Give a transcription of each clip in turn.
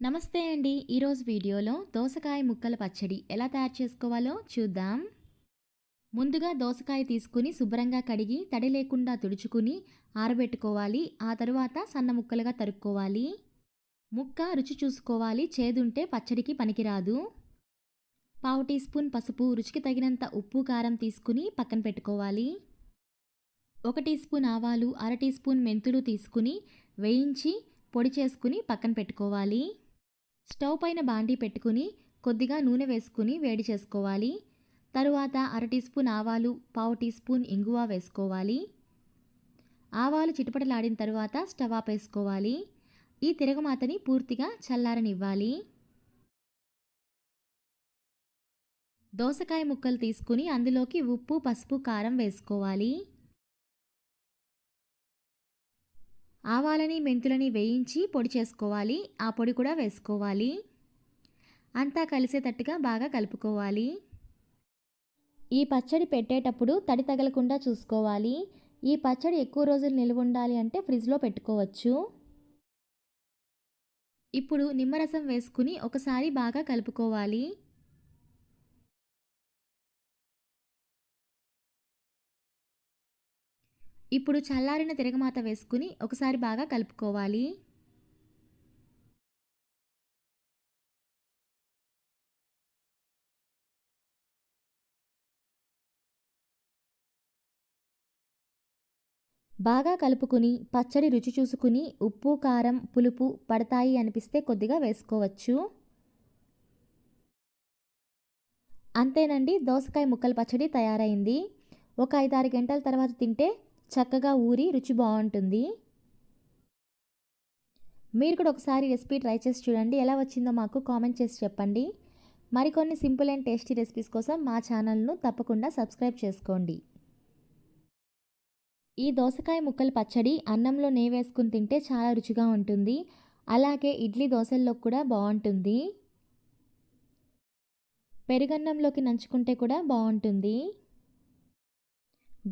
నమస్తే అండి. ఈరోజు వీడియోలో దోసకాయ ముక్కల పచ్చడి ఎలా తయారు చేసుకోవాలో చూద్దాం. ముందుగా దోసకాయ తీసుకుని శుభ్రంగా కడిగి తడి లేకుండా తుడుచుకుని ఆరబెట్టుకోవాలి. ఆ తరువాత సన్న ముక్కలుగా తరుక్కోవాలి. ముక్క రుచి చూసుకోవాలి. చేదుంటే పచ్చడికి పనికిరాదు. పావు టీ స్పూన్ పసుపు, రుచికి తగినంత ఉప్పు, కారం తీసుకుని పక్కన పెట్టుకోవాలి. 1 టీ స్పూన్ ఆవాలు, అర టీ స్పూన్ మెంతులు తీసుకుని వేయించి పొడి చేసుకుని పక్కన పెట్టుకోవాలి. స్టవ్ పైన బాండీ పెట్టుకుని కొద్దిగా నూనె వేసుకుని వేడి చేసుకోవాలి. తరువాత అర టీ స్పూన్ ఆవాలు, పావు టీ స్పూన్ ఇంగువ వేసుకోవాలి. ఆవాలు చిటపటలాడిన తరువాత స్టవ్ ఆపేసుకోవాలి. ఈ తిరగమాతని పూర్తిగా చల్లారనివ్వాలి. దోసకాయ ముక్కలు తీసుకుని అందులోకి ఉప్పు, పసుపు, కారం వేసుకోవాలి. ఆవాలని మెంతులని వేయించి పొడి చేసుకోవాలి. ఆ పొడి కూడా వేసుకోవాలి. అంతా కలిసేటట్టుగా బాగా కలుపుకోవాలి. ఈ పచ్చడి పెట్టేటప్పుడు తడి తగలకుండా చూసుకోవాలి. ఈ పచ్చడి ఎక్కువ రోజులు నిల్వ ఉండాలి అంటే ఫ్రిడ్జ్లో పెట్టుకోవచ్చు. ఇప్పుడు నిమ్మరసం వేసుకుని ఒకసారి బాగా కలుపుకోవాలి. ఇప్పుడు చల్లారిన తిరగమాత వేసుకుని ఒకసారి బాగా కలుపుకోవాలి. బాగా కలుపుకుని పచ్చడి రుచి చూసుకుని ఉప్పు, కారం, పులుపు పడతాయి అనిపిస్తే కొద్దిగా వేసుకోవచ్చు. అంతేనండి, దోసకాయ ముక్కల పచ్చడి తయారైంది. ఒక 5-6 గంటల తర్వాత తింటే చక్కగా ఊరి రుచి బాగుంటుంది. మీరు కూడా ఒకసారి రెసిపీ ట్రై చేసి చూడండి. ఎలా వచ్చిందో మాకు కామెంట్ చేసి చెప్పండి. మరికొన్ని సింపుల్ అండ్ టేస్టీ రెసిపీస్ కోసం మా ఛానల్ను తప్పకుండా సబ్స్క్రైబ్ చేసుకోండి. ఈ దోసకాయ ముక్కల పచ్చడి అన్నంలో నెయ్యి వేసుకుని తింటే చాలా రుచిగా ఉంటుంది. అలాగే ఇడ్లీ, దోశల్లో కూడా బాగుంటుంది. పెరుగన్నంలోకి నంచుకుంటే కూడా బాగుంటుంది.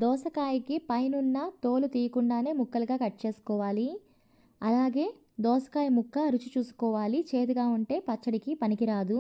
దోసకాయకి పైనున్న తోలు తీయకుండానే ముక్కలుగా కట్ చేసుకోవాలి. అలాగే దోసకాయ ముక్క రుచి చూసుకోవాలి. చేదుగా ఉంటే పచ్చడికి పనికిరాదు.